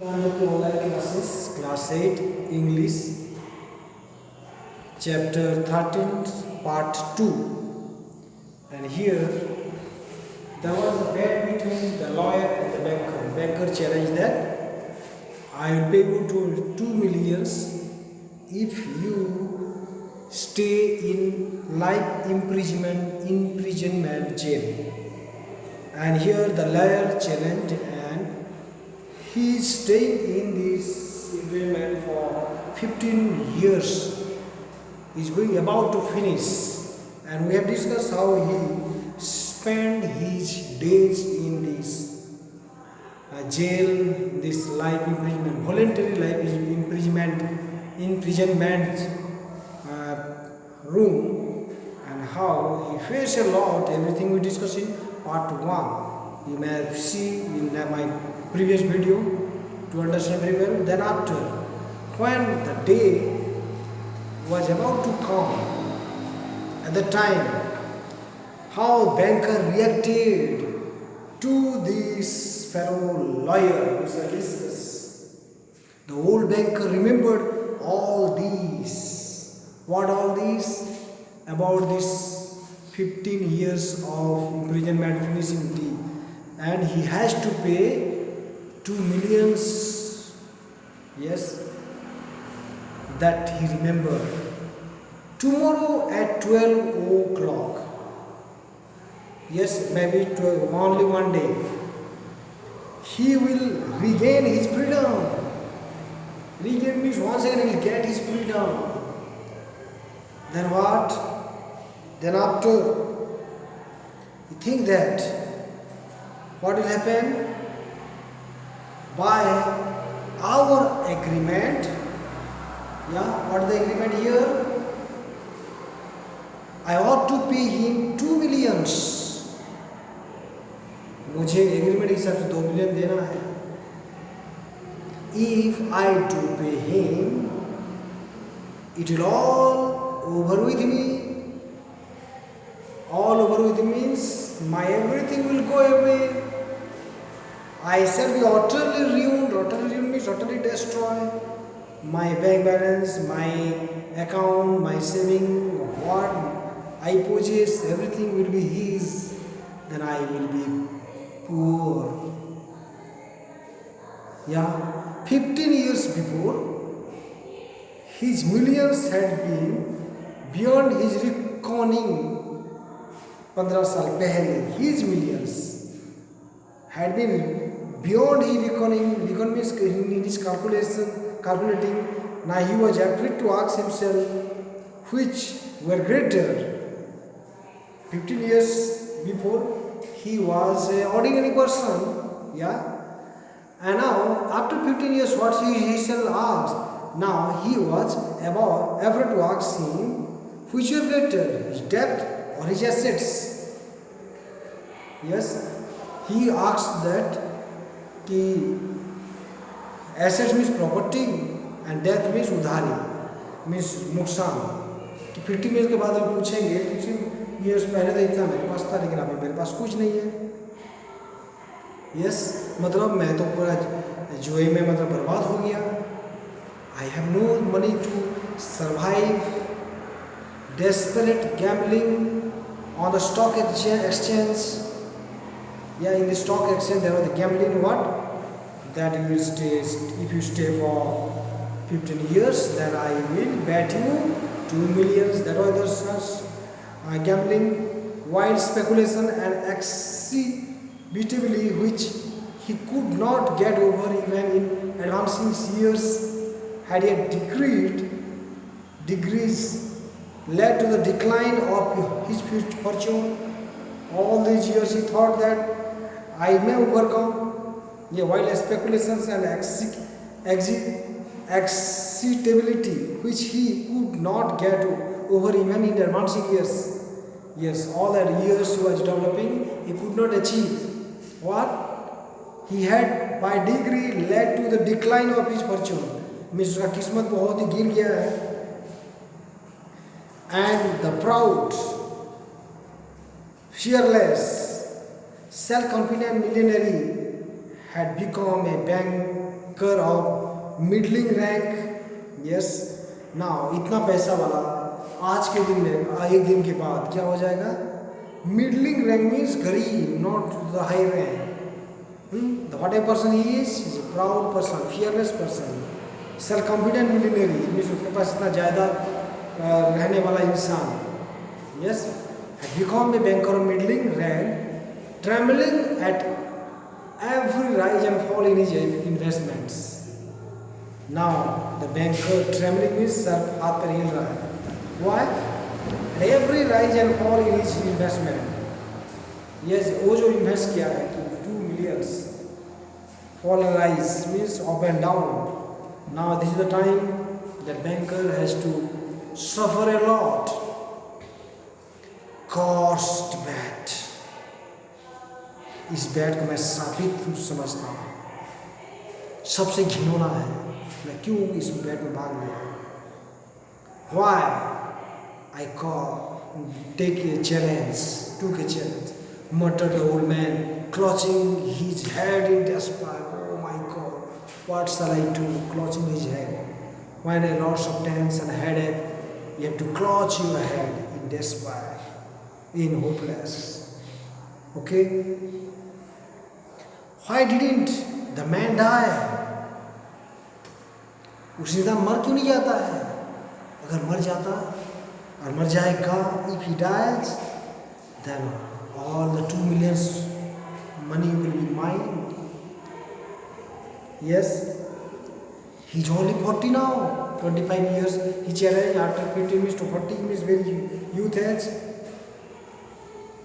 GYANJYOTI online classes, class 8, English, chapter 13, part 2. And here, there was a bet between the lawyer and the banker. Banker challenged that I will pay you to 2 millions if you stay in life imprisonment jail. And here the lawyer challenged, and he is staying in this imprisonment for 15 years. He is going about to finish, and we have discussed how he spent his days in this jail, this life imprisonment, voluntary life imprisonment room, and how he faced a lot. Everything we discussed in part 1. You may have seen in my previous video to understand very well. Then after, when the day was about to come, at the time, how banker reacted to this fellow lawyer, Mr. Discuss. The old banker remembered all these. What all these? About this 15 years of imprisonment finishing tea, and he has to pay 2 millions. Yes, that he remembered. Tomorrow at 12 o'clock. Yes, maybe 12, only one day. He will regain his freedom. Regain means once again he will get his freedom. Then what? Then after, you think that what will happen? By our agreement, what is the agreement here? I ought to pay him 2 millions. मुझे agreement के हिसाब से 2 million देना है. If I do pay him, it will all over with me. All over with means my everything will go away. I shall be utterly ruined. Utterly ruined means utterly destroyed. My bank balance, my account, my saving, what I possess, everything will be his. Then I will be poor. 15 years before, his millions had been beyond his reckoning. 15 साल पहले his millions had been beyond his reckoning. Reckoning means in his calculating. Now he was afraid to ask himself which were greater. 15 years before he was an ordinary person, and now after 15 years what he shall ask? Now he was afraid to ask him which were greater, his debt or his assets. Yes, he asked that assets means property and death means udhari, means नुकसान. 50 years के बाद हम पूछेंगे 15 years पहले तो इतना मेरे पास था, लेकिन अभी मेरे पास कुछ नहीं है. मतलब मैं तो पूरा जुए में बर्बाद हो गया. I have no money to survive. Desperate gambling on the stock exchange. In the stock exchange there was the gambling. What? That you will stay. If you stay for 15 years, then I will bet you 2 millions. That was the gambling, wild speculation, and exhibitively which he could not get over even in advancing years. Had yet degrees led to the decline of his fortune. All these years he thought that I may overcome. While speculations and excitability which he could not get over even in advancing years. All that years he was developing, he could not achieve. What? He had by degree led to the decline of his fortune. Means उसका किस्मत बहुत ही गिर गया है. And the proud, fearless, self-confident millionaire had become a bank banker of middling rank. Yes, now इतना पैसा वाला आज के दिन में एक दिन के बाद क्या हो जाएगा? मिडलिंग रैंक मीन्स गरीब, not the high rank. The whatever person he is a proud person, fearless person, self confident millionaire, means उसके पास इतना ज़्यादा रहने वाला इंसान. Yes, had become a banker of middling rank, trembling at every rise and fall in his investments. Now the banker trembling means sir हाथ पर हिल रहा है. Why? At every rise and fall in his investment. Yes, वो जो invest किया है 2 millions, fall and rise means up and down. Now this is the time that banker has to suffer a lot. Cursed bat. इस bat को मैं शापित समझता हूँ, सबसे घिनौना है. मैं क्यों इस बैट में भाग लिया? Why I take a challenge, took a challenge, muttered the old man, clutching his head in despair. Oh my God, what shall I do? Clutching his head. When a loss of tense and headache, you have to clutch your head in despair, in hopeless. Okay? Why didn't the man die? उस इंसान मर क्यों नहीं जाता है? अगर मर जाता और मर जाएगा, if he dies, then all the 2 million money will be mine. Yes, he's only 40 now, 25 years. He challenged after 50 means to 40 means very youth age.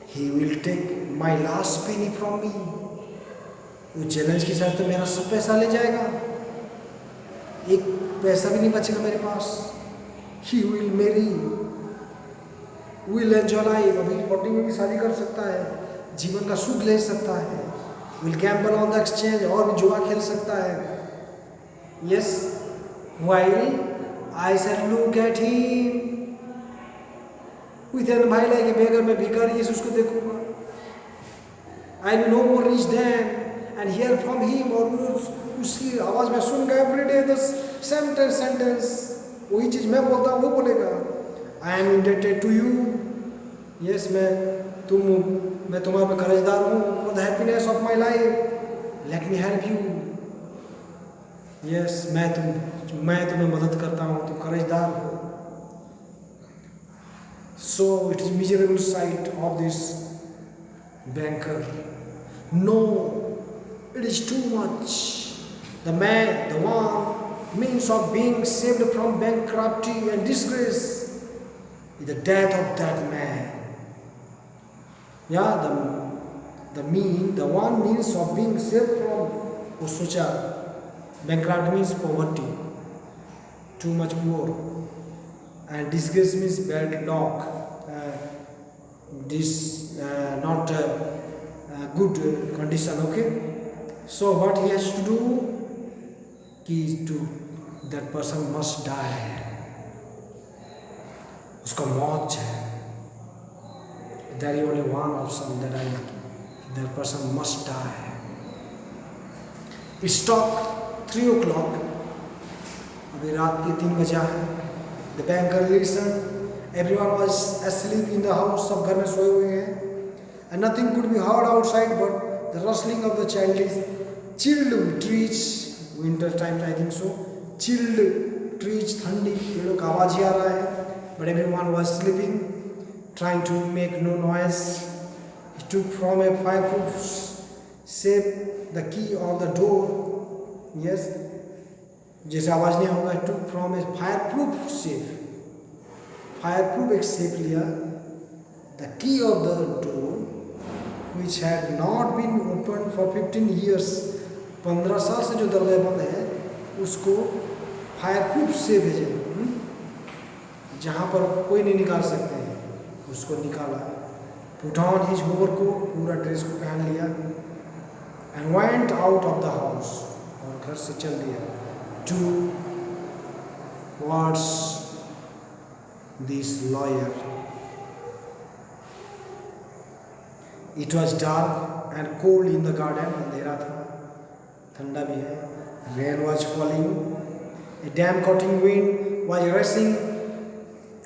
He will take my last penny from me. वो challenge के साथ तो मेरा सब पैसा ले जाएगा, एक पैसा भी नहीं बचेगा मेरे पास. He will marry, will enjoy life. अभी 40 में भी शादी कर सकता है, जीवन का सुख ले सकता है. Will gamble on the exchange, और भी जुआ खेल सकता है. Yes, while I shall look at him with an भाई लाइक बेगर, मैं भिखारी उसको देखूंगा. I will no more rich than and hear from him, और उसकी आवाज़ में सुनूंगा every day the sentence. वही चीज़ मैं बोलता हूँ वो बोलेगा. I am indebted to you. Yes, मैं तुम्हारे पे कर्जदार हूँ. For the happiness of my life, let me help you. Yes, मैं तुम्हें मदद करता हूँ, तुम कर्जदार हो. So it is miserable sight of this banker. No, it is too much. The one means of being saved from bankruptcy and disgrace is the death of that man. Yeah, the one means of being saved from, वो सोचा, bankrupt means poverty, too much poor, and disgrace means bad luck, not good condition. Okay, so what he has to do? That person must die. उसका मौत है. There is only one option, that person must die. It struck 3 o'clock. अभी रात के 3 बजा है. The banker listened. Everyone was asleep in the house. सब घर में सोए हुए हैं. And nothing could be heard outside but the rustling of the chilled trees. Winter time, I think so. Chilled trees, ठंडी पेड़ों का आवाज ही आ रहा है. But everyone was sleeping, trying to make no noise. He took from a fireproof safe the key of the door. Yes, जैसे आवाज नहीं होगा. He took from a fireproof safe. Fireproof एक safe लिया. The key of the door, which had not been opened for 15 years. 15 साल से जो दरवाजा बंद है उसको फायरप्रूफ से भेजे, जहाँ पर कोई नहीं निकाल सकते हैं, उसको निकाला. पुट ऑन हिज ओवरकोट, पूरा ड्रेस को पहन लिया. And went out of the house, और घर से चल दिया. Towards this lawyer. It was dark and cold in the garden. अंधेरा था, ठंडा भी है. Rain was falling. A damp cutting wind was racing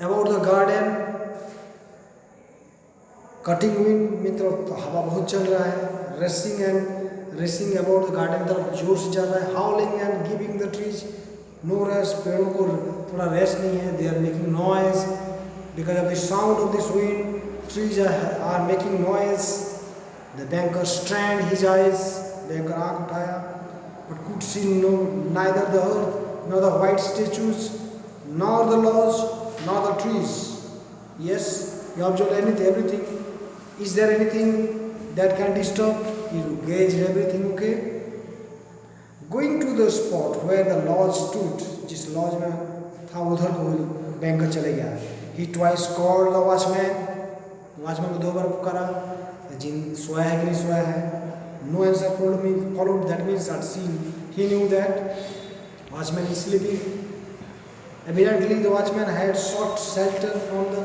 about the garden. Cutting wind मित्रों हवा बहुत चल रहा है. Racing about the garden तरफ जोर से जा रहा है. Howling and giving the trees no rest. पेड़ों को थोड़ा rest नहीं है. They are making noise because of the sound of this wind. Trees are making noise. The banker strained his eyes. Banker आँख उठाया, but could see neither the earth nor the white statues, nor the lodge, nor the trees. Yes, you observed everything. Is there anything that can disturb? You gauged everything, okay? Going to the spot where the lodge stood, जिस lodge में था उधर को banker चले गया. He twice called the watchman. Watchman को 2 बार पुकारा. जिन सोया है कि नहीं सोया है. No answer followed. That means that he knew that watchman is sleeping. Evidently, the watchman had sought shelter from the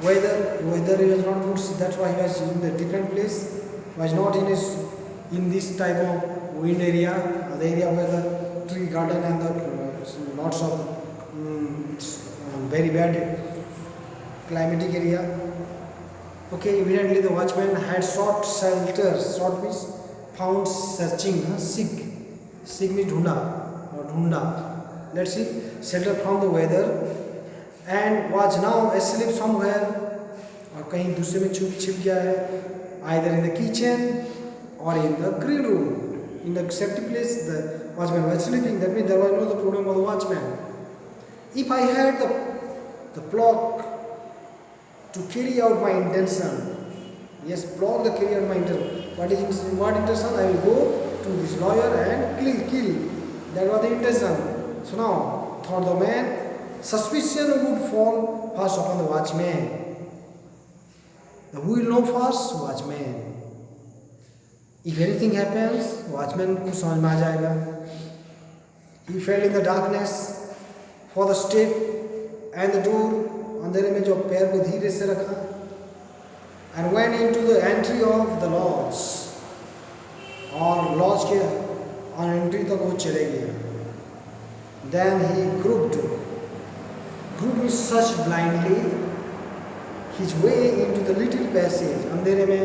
weather. Weather was not good, so that's why he was in a different place. Was not in this type of wind area, the area where the tree garden and the lots of very bad climatic area. Okay, evidently the watchman had sought shelter. Sought means found, searching. Seek means ढूंढा. Let's see, shelter from the weather, and was now asleep somewhere. और कहीं दूसरे में छिप गया है. Either in the kitchen or in the grill room. In the safety place, the watchman was sleeping. That means there was no problem of the watchman. If I had the pluck to carry out my intention, yes, pluck to carry out my intention. What intention? I will go to this lawyer and kill. That was the intention. So now, thought the man, suspicion would fall first upon the watchman. Who will know first? Watchman. If anything happens, watchman को समझ में आ जाएगा. He fell in the darkness for the step and the door. अंधेरे में जो पैर को धीरे से रखा. And went into the entry of the lodge. और lodge के entry तक वो चले गया. Then he groped means searched blindly his way into the little passage. अंधेरे में,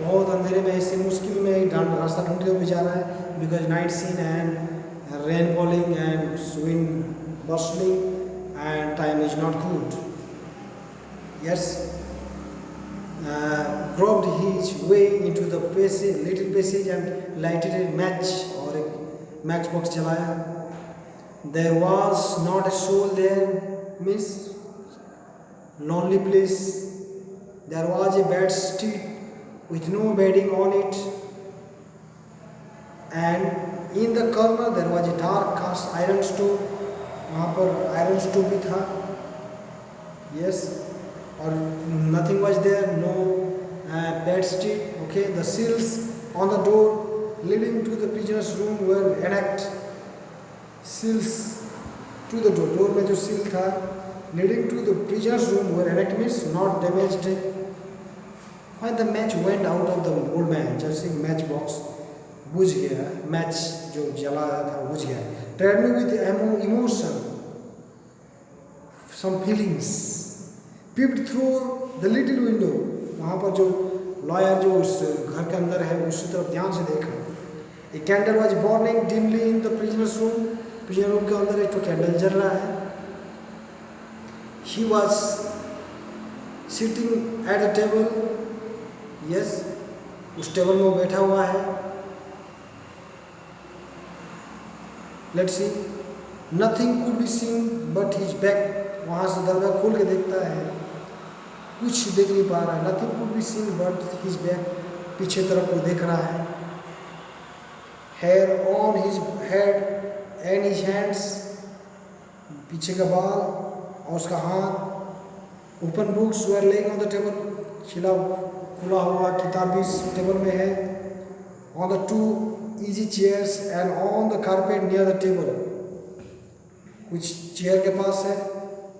बहुत अंधेरे में, ऐसे मुश्किल में रास्ता ढूंढते हुए जा रहा है. Because night scene and rain falling and wind bustling and time is not good. Yes, groped his way into the passage, little passage, and lighted a match or a matchbox चलाया. There was not a soul there, means lonely place. There was a bed street with no bedding on it, and in the corner there was a dark cast iron stove. वहाँ पर iron stove भी था. Yes, or nothing was there. No bed sheet. Okay, the seals on the door leading to the prisoner's room were intact. Seals to the door. Door में जो seal था leading to the prisoner's room were intact means not damaged. When the match went out of the old man, जैसे match box बुझ गया, match जो जलाया था बुझ गया. Trembling with emotion, some feelings, peeped through the little window. वहाँ पर जो lawyer जो उस घर के अंदर है उसी तरफ ध्यान से देखा. A candle was burning dimly in the prisoner's room. Prisoner room के अंदर एक तो candle जल रहा है. He was sitting at the table. Yes, उस टेबल में वो बैठा हुआ है. Let's see. Nothing could be seen but his back. वहाँ से दरवाजा खोल के देखता है, कुछ देख नहीं पा रहा है. Nothing could be seen but his back. पीछे तरफ वो देख रहा है. Hair on his head and his hands. पीछे का बाल और उसका हाथ. Open books were laying on the table. खुला हुआ किताब भी टेबल में है. On the two easy chairs and on the carpet near the table. कुछ चेयर के पास है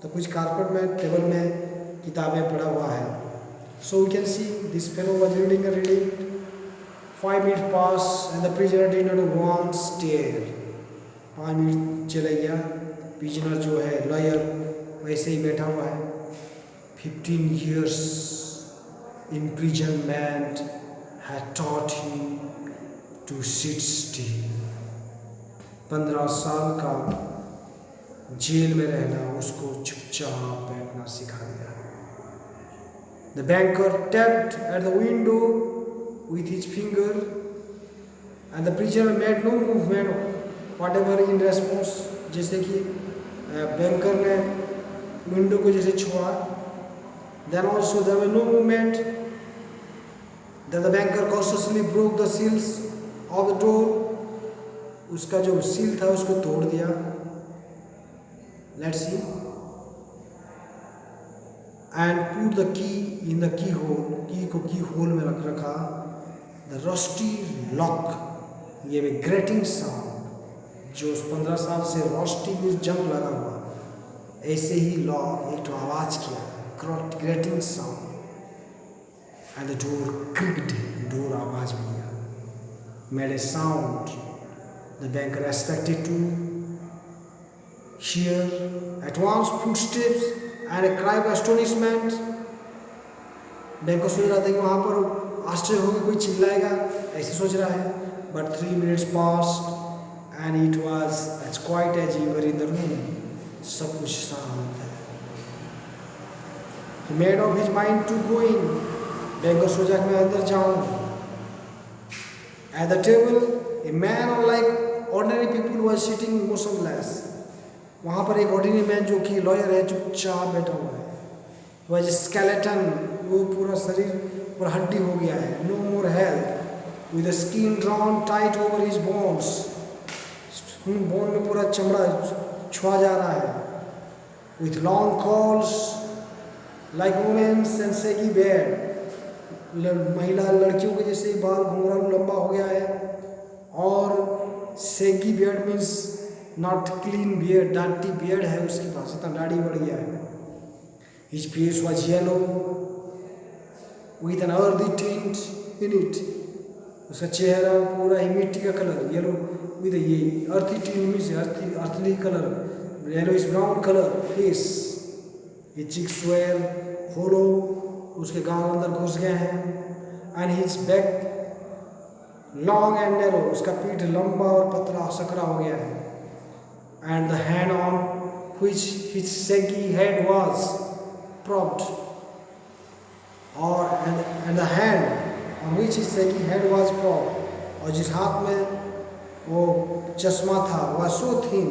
तो कुछ कारपेट में, टेबल में किताबें पड़ा हुआ है. So we can see this fellow was reading. 5 minutes passed and the prisoner did not once stir. 5 minute चले गया। पिजनर जो है लॉयर वैसे ही बैठा हुआ है। 15 years imprisonment had taught him to sit still. 15 साल का जेल में रहना उसको चुपचाप बैठना सिखा दिया। The banker tapped at the window with his finger and the prisoner made no movement whatever in response. जैसे कि बैंकर ने विंडो को जैसे छुआ, then also there was no movement. Then the banker cautiously broke the seals of the door. उसका जो seal था उसको तोड़ दिया। Let's see. And put the key in the keyhole. की को की होल में रखा। The rusty lock, ये भी grating sound, जो 15 साल से rusty में जंग लगा हुआ, ऐसे ही लॉक एक तो आवाज किया, grating sound, and the door creaked, door आवाज भी दिया, made a sound. The banker expected to hear at once footsteps and a cry of astonishment. Banker सोच रहा था कि वहाँ पर आश्चर्य होगा, कोई चिल्लाएगा, ऐसे सोच रहा है। But 3 minutes passed and it was as quiet as you were in the room. सब कुछ शांत है। He made up his mind to go in. Banker सोचा कि मैं अंदर जाऊँ। At the table, a man unlike ordinary people was sitting motionless. वहाँ पर एक ordinary man जो कि lawyer है चुपचाप बैठा हुआ है। वह skeleton, वो पूरा शरीर पूरा हड्डी हो गया है। No more health, with the skin drawn tight over his bones. Bone में पूरा चमड़ा छुआ जा रहा है। With long curls like women's and saggy beard. महिला लड़कियों के जैसे बाल घुंघरालू लंबा हो गया है। और saggy beard means not clean beard, dirty beard है उसके पास, इतना दाढ़ी बढ़ गया है। His face was yellow with an earthy tint in it. उसका चेहरा पूरा ही मिट्टी का कलर, येलो with ये earthy tint means earthly color, yellowish brown color face. His cheeks were hollow, उसके गाल अंदर घुस गए हैं। And his back long and narrow, उसका पीठ लंबा और पतला सकरा हो गया है। And the hand on which his saggy head was propped, and the hand on which his saggy head was propped, और जिस हाथ में वो चश्मा था वह so thin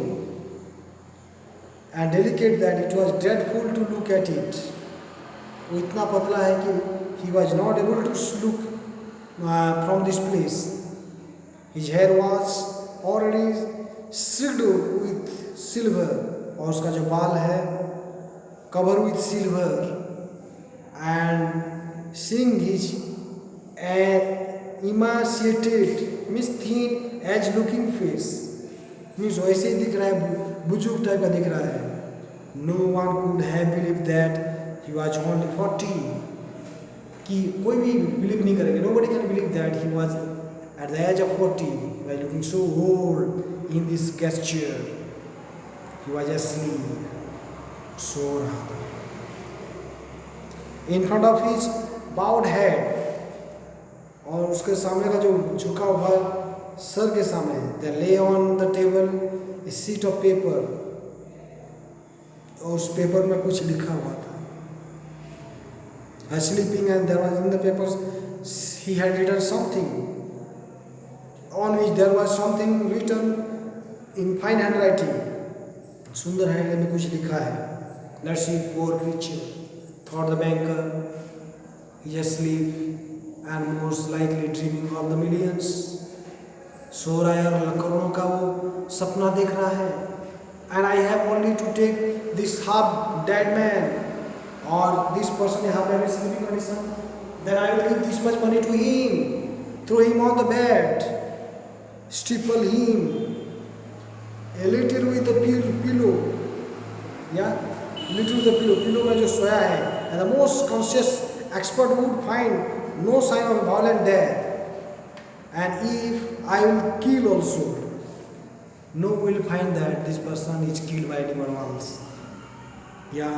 and delicate that it was dreadful to look at it. वो इतना पतला है कि he was not able to look from this place. His hair was already streaked with silver, और उसका जो बाल है covered with silver. And seeing his emaciated means thin edge looking face, means वैसे ही दिख रहा है, बुजुर्ग टाइप का दिख रहा है। No one could have believed that he was only 40. कि कोई भी बिलीव नहीं करेगा, nobody can believe that he was at the age of 40 by looking so old in this guest chair. He was asleep, सो रहा था। In front of his bowed head, और उसके सामने का जो झुका हुआ सर के सामने, there lay on the table a sheet of paper, और उस पेपर में कुछ लिखा हुआ था। Sleeping, and there was in the papers he had written something, on which there was something written in fine handwriting. सुंदर हैंडराइटिंग में कुछ लिखा है। Let's see, poor creature, thought the banker, he is asleep and most likely dreaming of the millions. सो रहा है और करोड़ों का वो सपना देख रहा है। And I have only to take this half dead man or this person in half dead sleeping condition, then I will give this much money to him, throw him on the bed, stifle him a little with the pillow, yeah, little with the pillow में जो सोया है, and the most conscious expert would find no sign of violent death, and if I will kill also, no will find that this person is killed by anyone else. या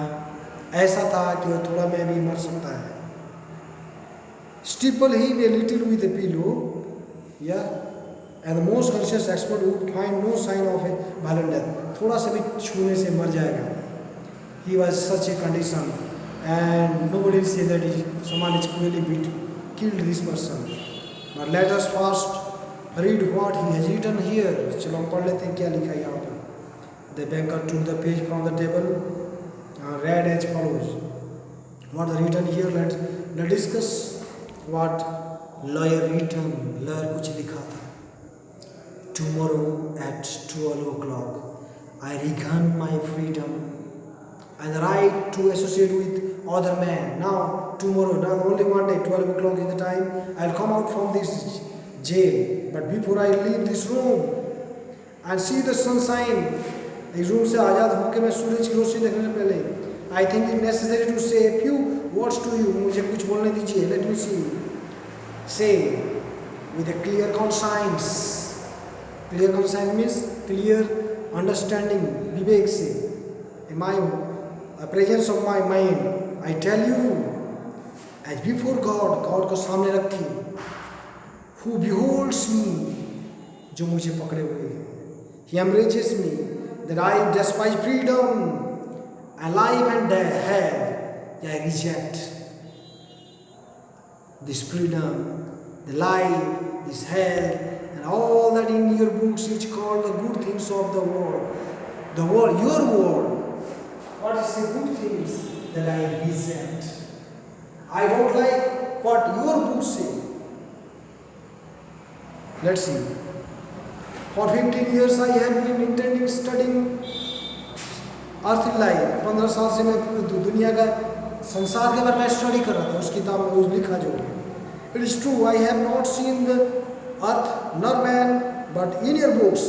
ऐसा था कि वो थोड़ा में भी मर सकता है. Steeple him a little with a pillow, yeah, and the most conscious expert would find no sign of a violent death. थोड़ा से भी छूने से मर जाएगा. He was such a condition, and nobody will say that someone is cruelly killed this person. But let us first read what he has written here. चलो हम पढ़ लेते हैं क्या लिखा है यहाँ पर. The banker took the page from the table, read as follows. What is written here? Let's discuss what lawyer written. Lawyer कुछ लिखा था. Tomorrow at 12 o'clock I regain my freedom and the right to associate with other men. Now tomorrow, not only one day, 12 o'clock is the time, I'll come out from this jail. But before I leave this room and see the sunshine, इस room से आज़ाद होकर मैं सूरज की रोशनी देखने से पहले, I think it's necessary to say a few words to you. मुझे कुछ बोलने दीजिए. Let me see. Say with a clear conscience. Clear conscience means clear understanding. विवेक से. In my presence of my mind, I tell you, as before God, God को सामने रखिए, who beholds me, जो मुझे पकड़े हुए हैं. He embraces me, that I despise freedom and life and death. I reject this freedom, the life, this health, and all that in your books which called the good things of the world. The world, your world. What is the good things that I reject? I don't like what your books say. Let's see. For 15 years I have been intending studying earthly life. 15 साल से मैं दुनिया का संसार के बारे में study कर रहा था. उस किताब में उस लिखा जो. It is true I have not seen the earth nor man, but in your books.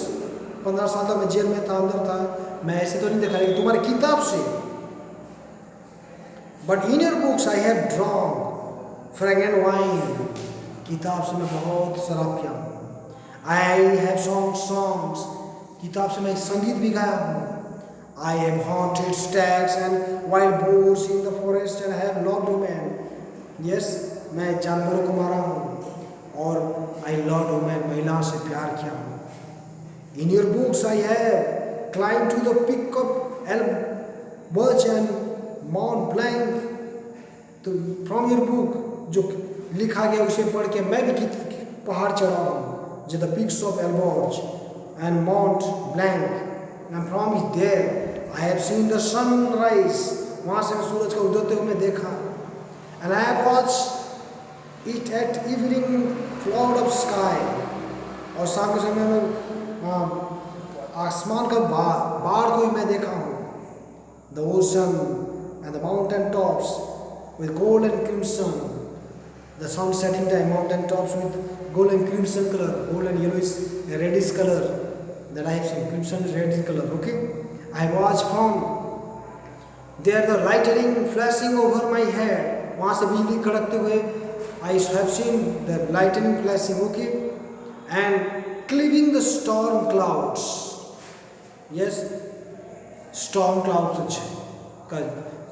15 साल तक मैं जेल में था, अंदर था. मैं ऐसे तो नहीं देखा, लेकिन तुम्हारी किताब से. But in your books I have drawn fragrant wine. किताब से मैं बहुत शराब पिया हूँ. I have sung songs. किताब से मैं संगीत भी गाया हूँ. I have haunted stags and wild boars in the forest and have loved women. Yes, मैं जानवरों को मारा हूँ और I loved women, महिलाओं से प्यार किया हूँ. In your books I have climbed to the peak of Elburz and Mount Blanc. तो from your book जो लिखा गया उसे पढ़ के मैं भी पहाड़ चढ़ा हूँ. जो the peaks of Elburz and Mount Blanc. And from there I have seen the sunrise. वहाँ से मैं सूरज को उदयते हुए देखा. And I have watched it at evening cloud of sky. और शाम के समय में आसमान का बाढ़ को मैं देखा हूँ. The ocean and the mountain tops with gold and crimson. The sun setting time, mountain tops with gold and crimson color. Gold and yellowish, reddish color. That I have seen. Crimson, reddish color. Okay. I watched from there the lightning flashing over my head. वहाँ से बिजली कड़कते हुए I have seen the lightning flashing. Okay. And cleaving the storm clouds. Yes, storm clouds का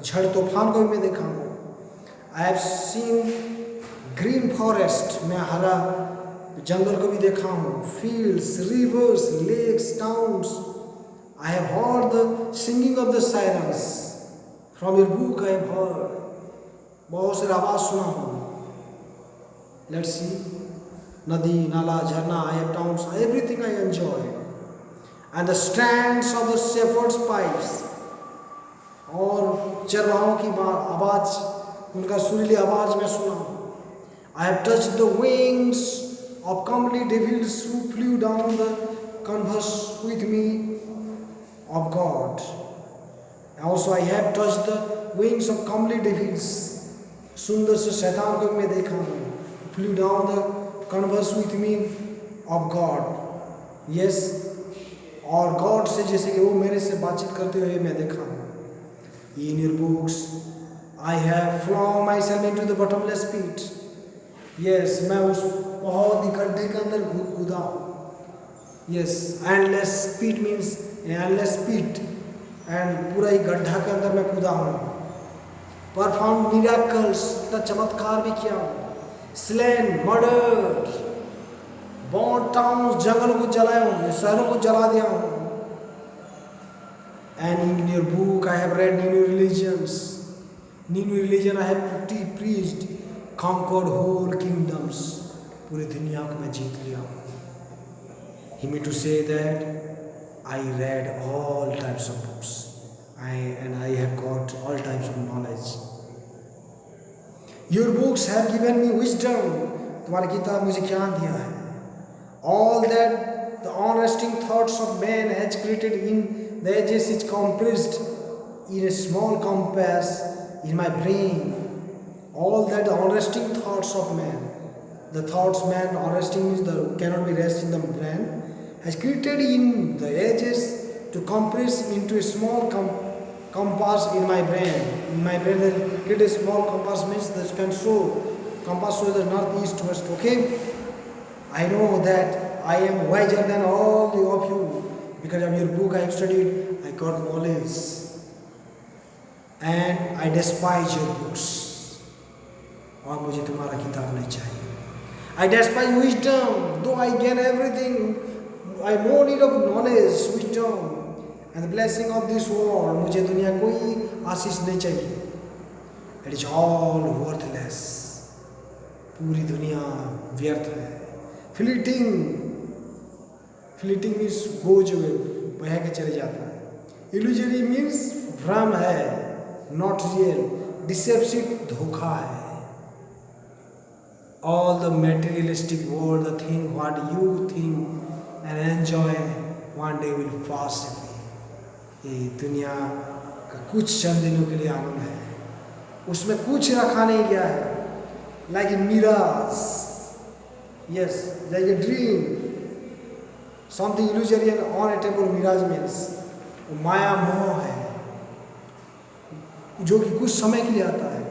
झड़ तूफान को भी मैं देखा हूँ. I have seen green forest. मैं हरा जंगल को भी देखा हूँ. Fields, rivers, lakes, towns. I have heard the singing of the sirens. From your book I have heard. बहुत सारे आवाज सुना हूँ. Let's see. नदी, नाला, झरना. I have towns. Everything I enjoy. And the strands of the shepherd's pipes. और चरवाहों की आवाज, उनका सुरीली आवाज मैं सुना हूँ. I have touched the wings of comely devils who flew down the converse with me of God. Also I have touched the wings of comely devils. सुंदर से शैतान को मैं देखा हूँ. Flew down the converse with me of God. Yes, और God से जैसे कि वो मेरे से बातचीत करते हुए मैं देखा हूँ. In your books I have flung myself into the bottomless pit. Yes, मैं उस बहुत ही गड्ढे के अंदर कूदा हूँ. Yes, endless speed means endless speed, and पूरा ही गड्ढा के अंदर मैं कूदा हूँ। परफॉर्म मिराकल्स, इतना चमत्कार भी किया हूँ। स्लेन, मर्डर्ड, बॉर्न टाउन्स, जंगलों को जलाया हूँ, शहरों को जला दिया हूँ। And in your book I have read new religions, new religion I have preached, conquered whole kingdoms, पूरी दुनिया को मैं जीत लिया हूँ। He meant to say that I read all types of books, and I have got all types of knowledge. Your books have given me wisdom. तुम्हारी किताब मुझे ज्ञान दिया है। All that the unresting thoughts of man has created in the ages is compressed in a small compass in my brain. All that the unresting thoughts of man, the thoughts man unresting means the cannot be rest in the brain, has created in the ages to compress into a small compass in my brain. In my brain, they create a small compass means that can show compass shows the north, east, west. Okay, I know that I am wiser than all of you because of your book. I have studied. I got knowledge, and I despise your books. और मुझे तुम्हारा किताब नहीं चाहिए। I despise wisdom, though I gain everything. I have no need of knowledge, wisdom, and the blessing of this world. मुझे दुनिया कोई आशीष नहीं चाहिए। It is all worthless. पूरी दुनिया व्यर्थ है। Fleeting, fleeting means goes away, बह के चले जाता है। Illusory means भ्रम है, not real. Deceptive धोखा है। All the materialistic world, the thing what you think and enjoy, one day will pass away. ये दुनिया का कुछ चंद दिनों के लिए आनंद है, उसमें कुछ रखा नहीं गया है। Like a mirage, yes, like a dream, something illusory and unattainable. Mirage means माया मोह है, जो कि कुछ समय के लिए आता है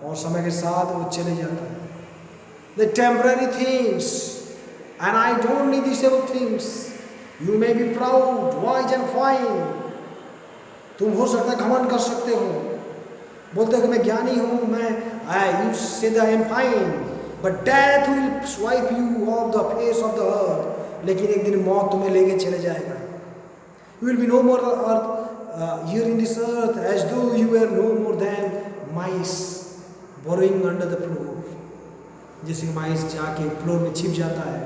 और समय के साथ वो चले जाता है। The temporary things, and I don't need these things. You may be proud, wise and fine. तुम हो सकता है घमंड कर सकते हो, बोलते हो कि मैं ज्ञानी हूँ, you say that I am fine, but death will swipe you off the face of the earth. लेकिन एक दिन मौत तुम्हें लेके चले जाएगा। You will be no more earth, here in this earth, as though you were no more than mice burrowing under the floor. जैसे माइस जाके फ्लोर में छिप जाता है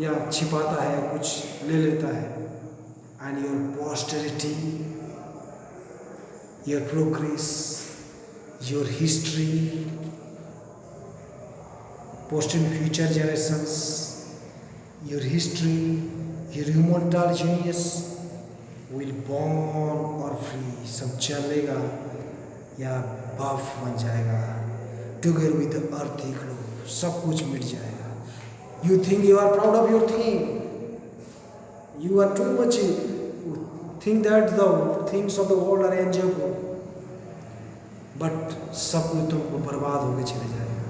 या छिपाता है, कुछ ले लेता है। And your posterity, your progress, your history, post in future generations, your history, your immortal genius will born or free, सब चलेगा या बफ बन जाएगा। Together with the earthly globe, सब कुछ मिट जाएगा। You think you are proud of your thing. You are too much think that the things of the world are enjoyable, but सब कुछ तुमको बर्बाद होके चले जाएगा।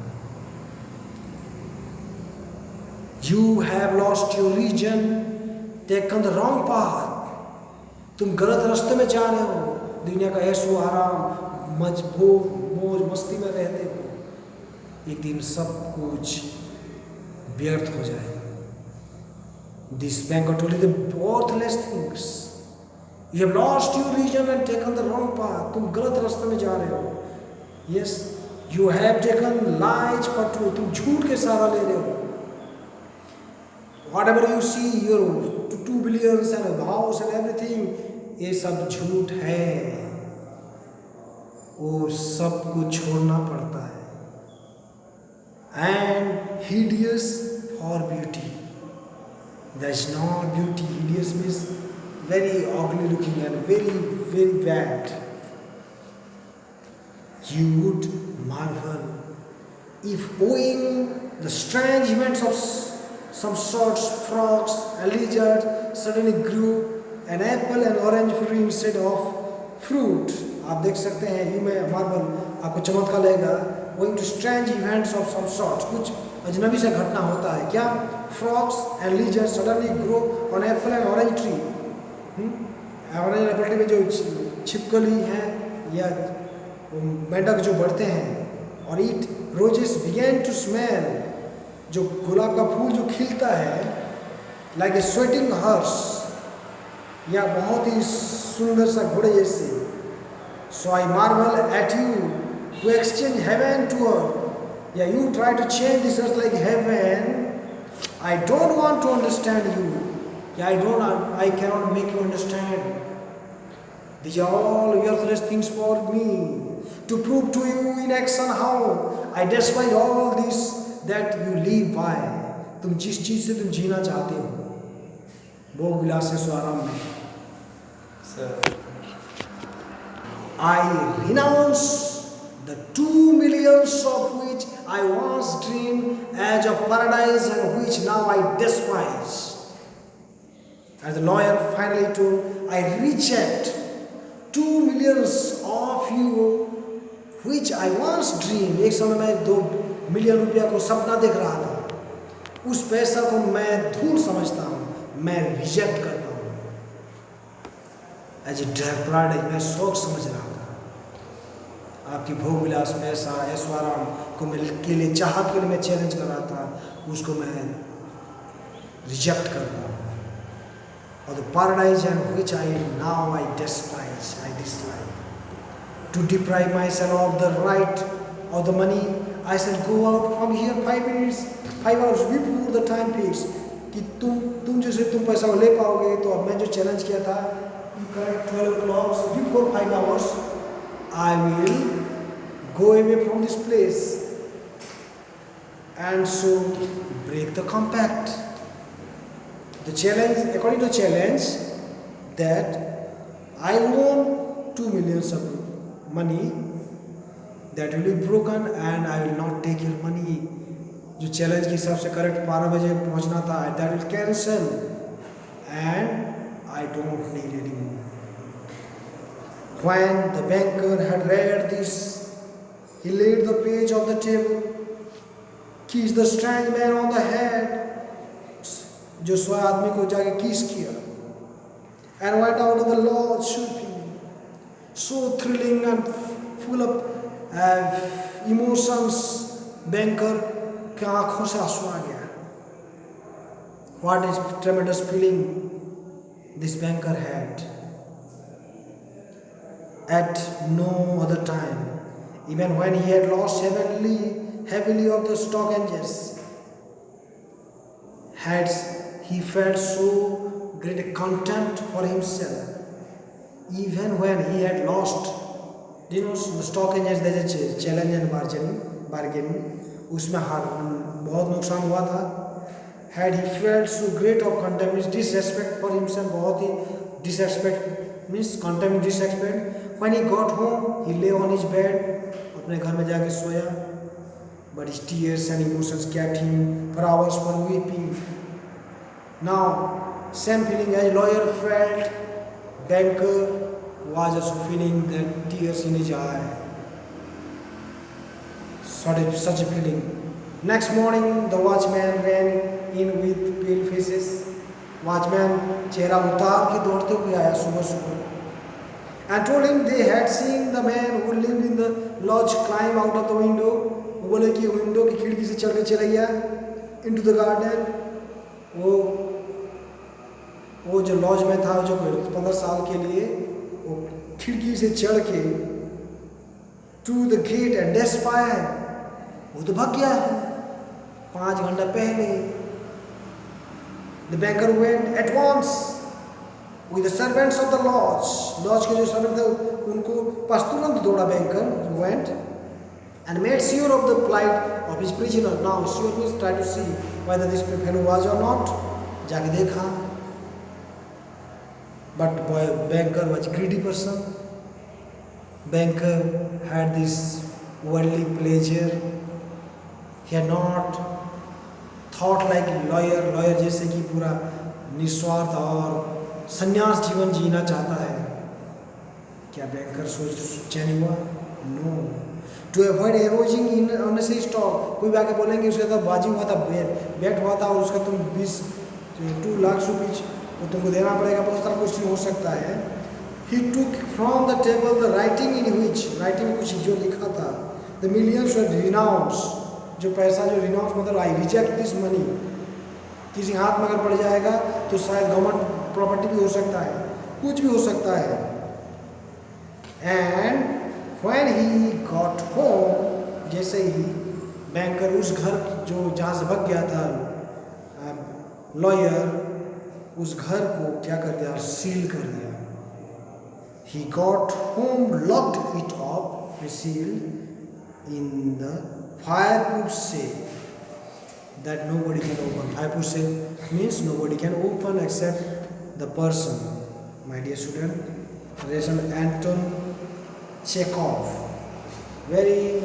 You have lost your region, taken the wrong path. तुम गलत रास्ते में जा रहे हो। दुनिया का ऐशो आराम, मौज मस्ती में रहते हो, एक दिन सब कुछ व्यर्थ हो जाएगा। This banker told you the worthless things. You have lost your region and taken the wrong path. तुम गलत रास्ते में जा रहे हो। Yes, you have taken lies for truth. तुम झूठ के सहारा ले रहे हो। Whatever you see, your 2 billions and a house and everything, ये सब झूठ है। वो सब कुछ छोड़ना पड़ता है। And hideous for beauty. That's not beauty. Hideous means very ugly looking and very, very bad. You would marvel if owing the strange events of some sorts, frogs and lizards suddenly grew an apple and orange tree instead of fruit. आप देख सकते हैं, you में marble आपको चमत्कार लगेगा। Going to strange events of some sorts, कुछ अजनबी से घटना होता है क्या, frogs and lizards suddenly grow on apple and orange tree. Orange Apple tree में जो छिपकली हैं या मेंढक जो बढ़ते हैं, और ईट रोजेस बिगेन टू स्मेल, जो गुलाब का फूल जो खिलता है लाइक ए स्वेटिंग हॉर्स, या बहुत ही सुंदर सा घोड़े जैसे. So I marvel at you to exchange heaven to earth, या you try to change this earth like heaven. I don't want to understand you. I cannot make you understand. These are all worthless things for me. To prove to you in action how I despise all this that you live by. तुम जिस चीज से तुम जीना चाहते हो, भोग विलास से स्वाराम में. I renounce the 2 millions of which I once dreamed as a paradise and which now I despise. As the lawyer finally told, I reject 2 millions of you which I once dreamed. एक समय मैं 2 million रुपया को सपना देख रहा था, उस पैसा को मैं धूल समझता हूँ, मैं रिजेक्ट करता हूँ. एज ए paradise मैं शौक समझ रहा था. आपकी भोग विलास पैसा ऐश्वर्य को के लिए चाहत के लिए मैं चैलेंज कर रहा था, उसको मैं रिजेक्ट करता हूँ. और the paradise and which I now I despise, I dislike. To deprive myself of the right of the money, I shall go out from here 5 hours before the time fix. कि तुम जैसे तुम पैसा ले पाओगे, तो अब मैं जो चैलेंज किया था, 12 o'clock before 5 hours I will go away from this place, and so break the compact. The challenge, according to challenge, that I want 2 millions of money, that will be broken and I will not take your money. जो challenge के हिसाब से correct 12 बजे पहुंचना था, that will cancel and I don't need any more. When the banker had read this, he laid the page on the table, kissed the strange man on the head, जो सोए आदमी को जाके किस किया, and went out of the lodge shouting, so thrilling and full of emotions. Banker के आँखों से आंसू आ गया. What is tremendous feeling this banker had. At no other time, even when he had lost heavily of the stock engines, had he felt so great a contempt for himself. Even when he had lost, you know, the stock engines, there's a challenge and bargaining, उसमें बहुत नुकसान हुआ था. Had he felt so great of contempt, disrespect for himself, बहुत ही disrespect means contempt, disrespect. When he got home, he lay on his bed, अपने घर में जाके सोया. But his tears and emotions kept him for hours for weeping. Now, same feeling as lawyer felt, banker was also feeling that tears in his eye. Such a feeling. Next morning, the watchman ran in with pale faces. Watchman चेहरा उतार के दौड़ते हुए आया सुबह, and told him they had seen the man who lived in the lodge climb out of the window. वो बोले कि विंडो की खिड़की से चढ़ के चला गया into the garden. वो जो लॉज में था, जो 15 साल के लिए, वो खिड़की से चढ़ के to the gate and despair, वो तो भाग गया है 5 घंटा पहले. The banker went at once with the servants of the lodge. Lodge के जो सर्वेंट थे उनको पास तुरंत दौड़ा banker. went and made sure of the plight of his prisoner. Now sure means try to see whether this fellow was or not. जाके देखा. But banker was greedy person. Banker had this worldly pleasure. He had not thought like lawyer. Lawyer जैसे कि पूरा निस्वार्थ और संन्यास जीवन जीना चाहता है. क्या बैंकर सोच चैन हुआ? No. To avoid eroding in unnecessary stock. कोई भी आके बोलेंगे उसके साथ बाजी हुआ था, बेट हुआ था और उसका तुम 2 लाख रुपीज तो तुमको देना पड़ेगा, बहुत सारा कुछ हो सकता है। He took from the table the writing in which, writing कुछ जो लिखा था, the millions were renounced, जो पैसा जो रिनाउंस मतलब आई रिजेक्ट दिस मनी, किसी हाथ में अगर पड़ जाएगा तो शायद गवर्नमेंट प्रॉपर्टी भी हो सकता है, कुछ भी हो सकता है। And when he got home, जैसे ही बैंकर उस घर जो जहाँ से भाग गया था लॉयर, उस घर को क्या कर दिया, सील कर दिया। He got home, locked it up, sealed in the fireproof safe that nobody can open. Fireproof safe means nobody can open except the person. My dear student, lesson Anton Chekhov, very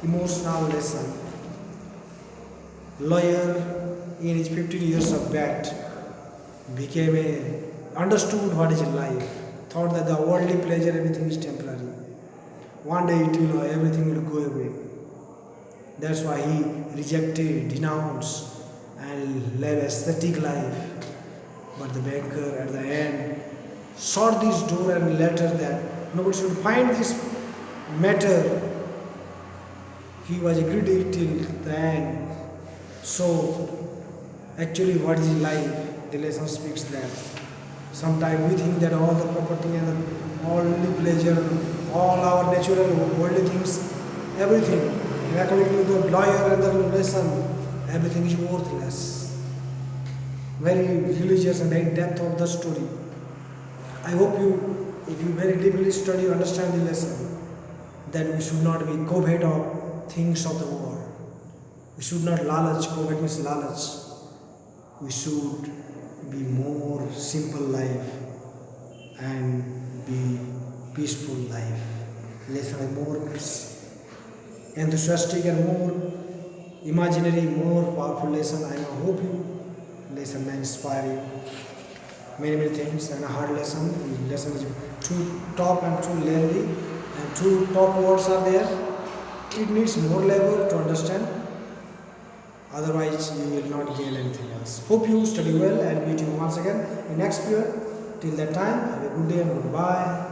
emotional lesson. Lawyer in his 15 years of bat understood what is life, thought that the worldly pleasure, everything is temporary. One day it will, everything will go away. That's why he rejected, denounced, and led aesthetic life. But the banker at the end sought this door and letter that nobody should find this matter. He was greedy till the end. So, actually, what is life? The lesson speaks that. Sometimes we think that all the property and all the pleasure, all our natural worldly things, everything, and according to the lawyer and the lesson, everything is worthless. Very religious and very depth of the story. I hope you, if you very deeply study, you understand the lesson, that we should not be covet of things of the world. We should not lalach, covet means lalach. We should be more simple life and be peaceful life. Lesson is more enthusiastic and more imaginary, more powerful lesson. I hope you lesson may inspire you. Many things and a hard lesson. The lesson is too top and too lengthy and too top words are there. It needs more level to understand. Otherwise, you will not gain anything else. Hope you study well and meet you once again in next period. Till that time, have a good day and goodbye.